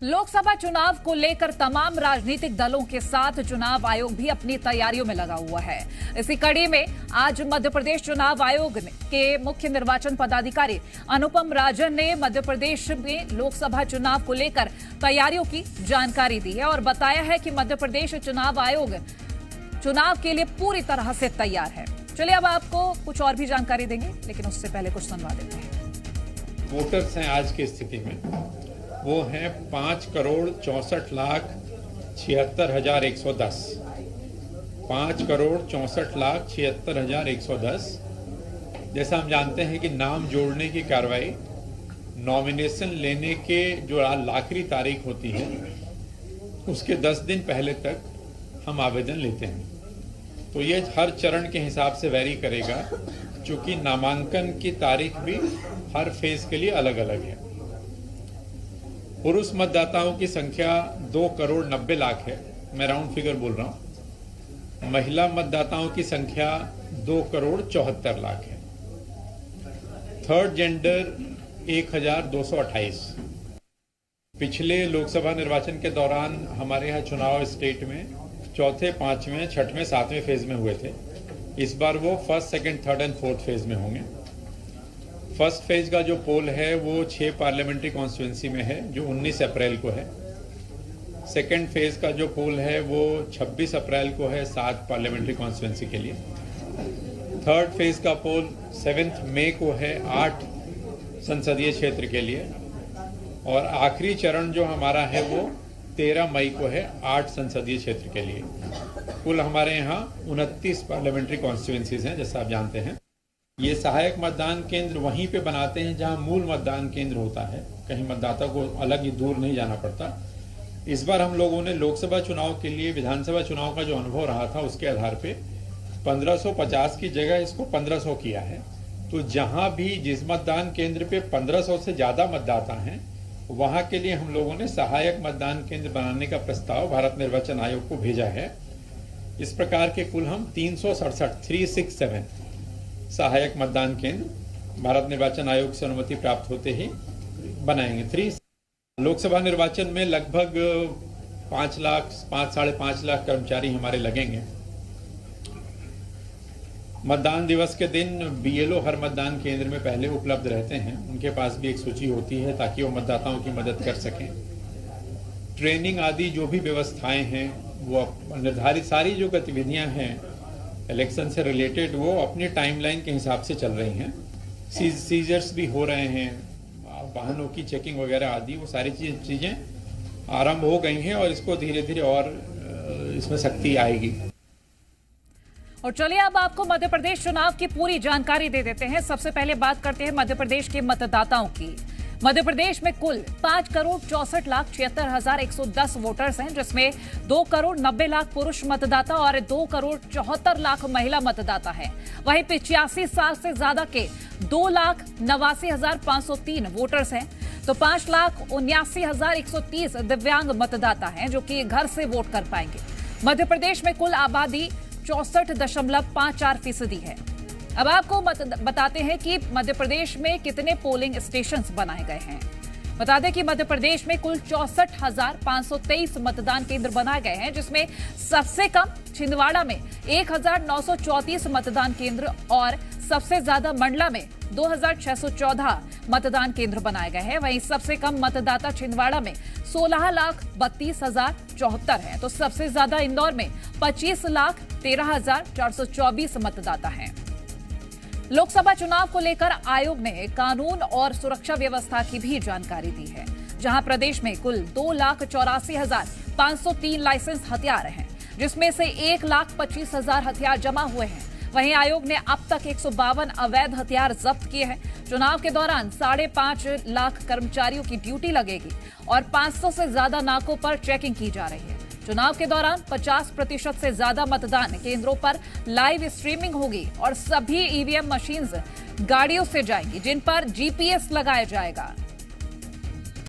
लोकसभा चुनाव को लेकर तमाम राजनीतिक दलों के साथ चुनाव आयोग भी अपनी तैयारियों में लगा हुआ है। इसी कड़ी में आज मध्य प्रदेश चुनाव आयोग के मुख्य निर्वाचन पदाधिकारी अनुपम राजन ने मध्य प्रदेश में लोकसभा चुनाव को लेकर तैयारियों की जानकारी दी है और बताया है कि मध्य प्रदेश चुनाव आयोग चुनाव के लिए पूरी तरह से तैयार है। चलिए अब आपको कुछ और भी जानकारी देंगे, लेकिन उससे पहले कुछ सुनवा देते हैं। वोटर्स हैं आज की स्थिति में, वो हैं 5,64,76,110। 5,64,76,110। जैसा हम जानते हैं कि नाम जोड़ने की कार्रवाई नॉमिनेशन लेने के जो आखिरी तारीख होती है उसके 10 दिन पहले तक हम आवेदन लेते हैं। तो ये हर चरण के हिसाब से वैरी करेगा, क्योंकि नामांकन की तारीख भी हर फेज के लिए अलग अलग है। पुरुष मतदाताओं की संख्या 2,90,00,000 है, मैं राउंड फिगर बोल रहा हूं। महिला मतदाताओं की संख्या 2,74,00,000 है। Third gender 1,228। पिछले लोकसभा निर्वाचन के दौरान हमारे यहाँ चुनाव स्टेट में चौथे, पांचवें, छठवें, सातवें फेज में हुए थे। इस बार वो first, second, third and fourth phase में होंगे। फर्स्ट फेज का जो पोल है वो 6 पार्लियामेंट्री कॉन्स्टिट्यूंसी में है, जो 19 अप्रैल को है। सेकंड फेज का जो पोल है वो 26 अप्रैल को है 7 पार्लियामेंट्री कॉन्स्टिट्यूंसी के लिए। थर्ड फेज का पोल 7 मई को है 8 संसदीय क्षेत्र के लिए। और आखिरी चरण जो हमारा है वो 13 मई को है 8 संसदीय क्षेत्र के लिए। कुल हमारे यहाँ 29 पार्लियामेंट्री कॉन्स्टिट्यूंसीज हैं, जैसा आप जानते हैं। ये सहायक मतदान केंद्र वहीं पे बनाते हैं जहां मूल मतदान केंद्र होता है, कहीं मतदाता को अलग ही दूर नहीं जाना पड़ता। इस बार हम लोगों ने लोकसभा चुनाव के लिए विधानसभा चुनाव का जो अनुभव रहा था उसके आधार पे 1550 की जगह इसको 1500 किया है। तो जहां भी जिस मतदान केंद्र पे 1500 से ज्यादा मतदाता हैं वहां के लिए हम लोगों ने सहायक मतदान केंद्र बनाने का प्रस्ताव भारत निर्वाचन आयोग को भेजा है। इस प्रकार के कुल हम 367 सहायक मतदान केंद्र भारत निर्वाचन आयोग से अनुमति प्राप्त होते ही बनाएंगे। लोकसभा निर्वाचन में लगभग 5 लाख, 5-5.5 लाख कर्मचारी हमारे लगेंगे। मतदान दिवस के दिन बीएलओ हर मतदान केंद्र में पहले उपलब्ध रहते हैं। उनके पास भी एक सूची होती है ताकि वो मतदाताओं की मदद कर सकें। ट्रेनिंग आदि जो भी व्यवस्थाएं हैं वो निर्धारित, सारी जो गतिविधियां हैं इलेक्शन से रिलेटेड वो अपनी टाइमलाइन के हिसाब से चल रही हैं। सीजर्स भी हो रहे हैं, वाहनों की चेकिंग वगैरह आदि वो सारी चीजें आरंभ हो गई हैं और इसको धीरे धीरे और इसमें सख्ती आएगी। और चलिए अब आपको मध्य प्रदेश चुनाव की पूरी जानकारी दे देते हैं। सबसे पहले बात करते हैं मध्य प्रदेश के मतदाताओं की। मध्य प्रदेश में कुल 5,64,76,110 वोटर्स हैं, जिसमें 2,90,00,000 पुरुष मतदाता और 2,74,00,000 महिला मतदाता हैं। वहीं 85 साल से ज्यादा के 2,89,503 वोटर्स हैं। तो 5,79,130 दिव्यांग मतदाता हैं जो कि घर से वोट कर पाएंगे। मध्य प्रदेश में कुल आबादी 64.54% है। अब आपको बताते हैं कि मध्य प्रदेश में कितने पोलिंग स्टेशंस बनाए गए हैं। बता दें कि मध्य प्रदेश में कुल 64,523 मतदान केंद्र बनाए गए हैं, जिसमें सबसे कम छिंदवाड़ा में 1,934 मतदान केंद्र और सबसे ज्यादा मंडला में 2,614 मतदान केंद्र बनाए गए हैं। वहीं सबसे कम मतदाता छिंदवाड़ा में 16,32,074 है, तो सबसे ज्यादा इंदौर में 25,13,424 मतदाता हैं। लोकसभा चुनाव को लेकर आयोग ने कानून और सुरक्षा व्यवस्था की भी जानकारी दी है, जहां प्रदेश में कुल 2,84,503 लाइसेंस हथियार हैं, जिसमें से 1,25,000 हथियार जमा हुए हैं। वहीं आयोग ने अब तक 152 अवैध हथियार जब्त किए हैं। चुनाव के दौरान 5.5 लाख कर्मचारियों की ड्यूटी लगेगी और 500 से ज्यादा नाकों पर चेकिंग की जा रही है। चुनाव के दौरान 50% से ज्यादा मतदान केंद्रों पर लाइव स्ट्रीमिंग होगी और सभी ईवीएम मशीन्स गाड़ियों से जाएंगी, जिन पर जीपीएस लगाया जाएगा।